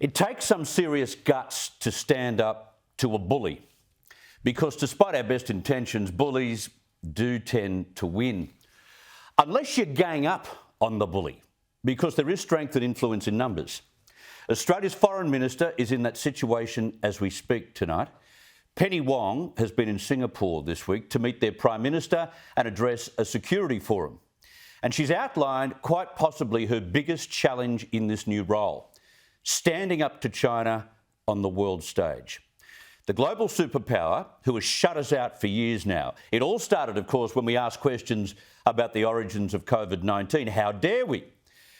It takes some serious guts to stand up to a bully, because despite our best intentions, bullies do tend to win. Unless you gang up on the bully, because there is strength and influence in numbers. Australia's Foreign Minister is in that situation as we speak tonight. Penny Wong has been in Singapore this week to meet their Prime Minister and address a security forum. And she's outlined quite possibly her biggest challenge in this new role: standing up to China on the world stage. The global superpower, who has shut us out for years now. It all started, of course, when we asked questions about the origins of COVID-19. How dare we?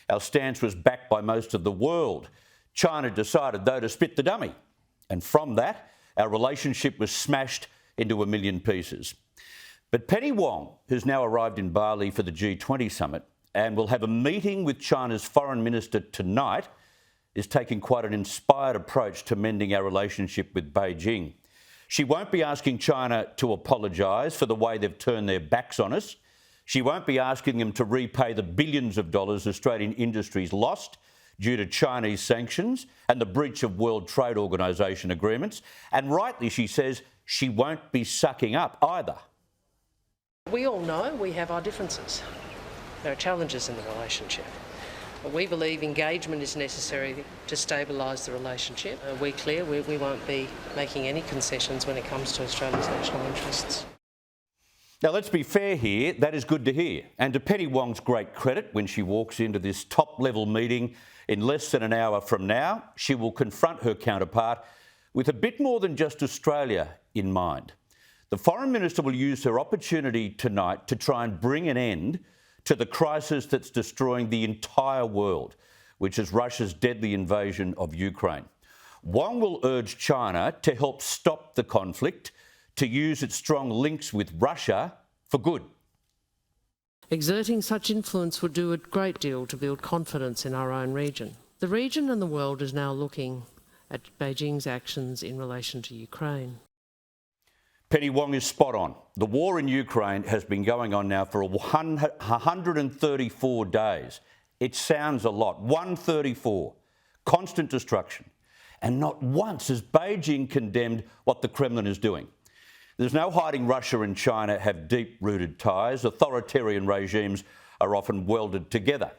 Our stance was backed by most of the world. China decided, though, to spit the dummy. And from that, our relationship was smashed into a million pieces. But Penny Wong, who's now arrived in Bali for the G20 summit and will have a meeting with China's Foreign Minister tonight, is taking quite an inspired approach to mending our relationship with Beijing. She won't be asking China to apologise for the way they've turned their backs on us. She won't be asking them to repay the billions of dollars Australian industries lost due to Chinese sanctions and the breach of World Trade Organisation agreements. And rightly, she says, she won't be sucking up either. We all know we have our differences. There are challenges in the relationship. But we believe engagement is necessary to stabilise the relationship. We're clear we won't be making any concessions when it comes to Australia's national interests. Now, let's be fair here, that is good to hear. And to Penny Wong's great credit, when she walks into this top-level meeting in less than an hour from now, she will confront her counterpart with a bit more than just Australia in mind. The Foreign Minister will use her opportunity tonight to try and bring an end to the crisis that's destroying the entire world, which is Russia's deadly invasion of Ukraine. Wong will urge China to help stop the conflict, to use its strong links with Russia for good. Exerting such influence would do a great deal to build confidence in our own region. The region and the world is now looking at Beijing's actions in relation to Ukraine. Penny Wong is spot on. The war in Ukraine has been going on now for 134 days. It sounds a lot. 134. Constant destruction. And not once has Beijing condemned what the Kremlin is doing. There's no hiding Russia and China have deep-rooted ties. Authoritarian regimes are often welded together.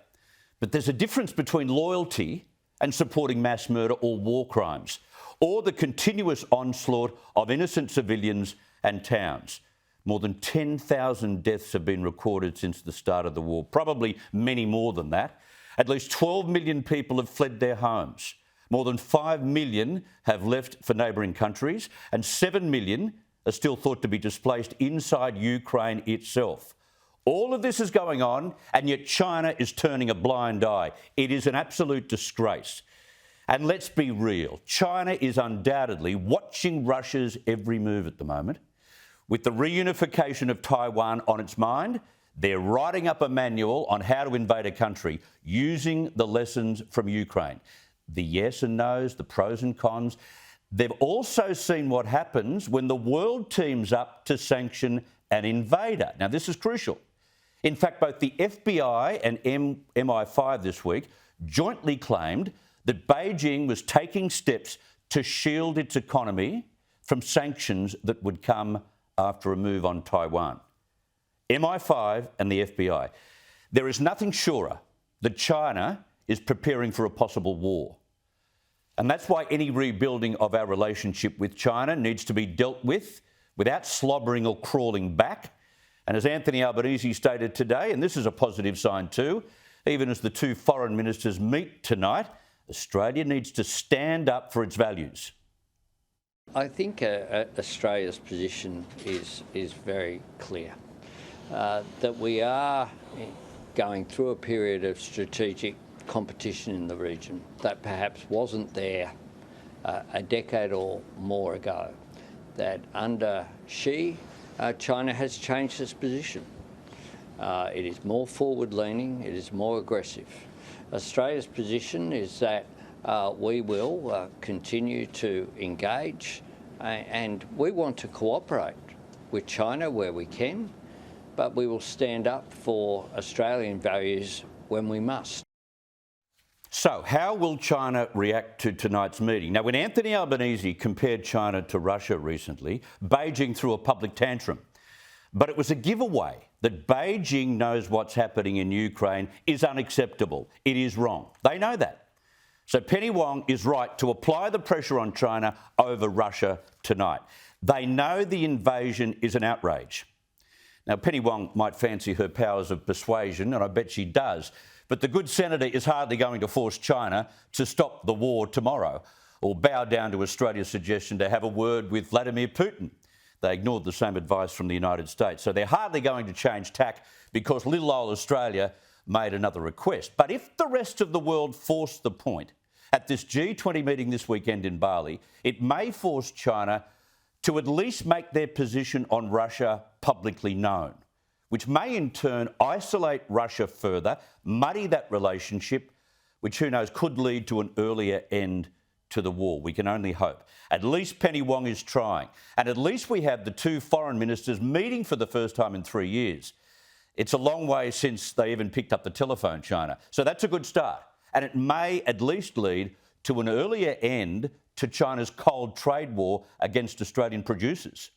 But there's a difference between loyalty and supporting mass murder or war crimes, or the continuous onslaught of innocent civilians and towns. More than 10,000 deaths have been recorded since the start of the war, probably many more than that. At least 12 million people have fled their homes. More than 5 million have left for neighbouring countries, and 7 million are still thought to be displaced inside Ukraine itself. All of this is going on, and yet China is turning a blind eye. It is an absolute disgrace. And let's be real, China is undoubtedly watching Russia's every move at the moment. With the reunification of Taiwan on its mind, they're writing up a manual on how to invade a country using the lessons from Ukraine. The yes and no's, the pros and cons. They've also seen what happens when the world teams up to sanction an invader. Now, this is crucial. In fact, both the FBI and MI5 this week jointly claimed that Beijing was taking steps to shield its economy from sanctions that would come after a move on Taiwan. MI5 and the FBI. There is nothing surer that China is preparing for a possible war. And that's why any rebuilding of our relationship with China needs to be dealt with without slobbering or crawling back. And as Anthony Albanese stated today, and this is a positive sign too, even as the two foreign ministers meet tonight, Australia needs to stand up for its values. I think Australia's position is very clear, that we are going through a period of strategic competition in the region that perhaps wasn't there a decade or more ago, that under Xi, China has changed its position. It is more forward-leaning, it is more aggressive. Australia's position is that we will continue to engage and we want to cooperate with China where we can, but we will stand up for Australian values when we must. So, how will China react to tonight's meeting? Now, when Anthony Albanese compared China to Russia recently, Beijing threw a public tantrum. But it was a giveaway that Beijing knows what's happening in Ukraine is unacceptable. It is wrong. They know that. So Penny Wong is right to apply the pressure on China over Russia tonight. They know the invasion is an outrage. Now, Penny Wong might fancy her powers of persuasion, and I bet she does, but the good senator is hardly going to force China to stop the war tomorrow or bow down to Australia's suggestion to have a word with Vladimir Putin. They ignored the same advice from the United States. So they're hardly going to change tack because little old Australia made another request. But if the rest of the world forced the point at this G20 meeting this weekend in Bali, it may force China to at least make their position on Russia publicly known, which may in turn isolate Russia further, muddy that relationship, which who knows could lead to an earlier end to the war. We can only hope. At least Penny Wong is trying. And at least we have the two foreign ministers meeting for the first time in 3 years. It's a long way since they even picked up the telephone, China. So that's a good start. And it may at least lead to an earlier end to China's cold trade war against Australian producers.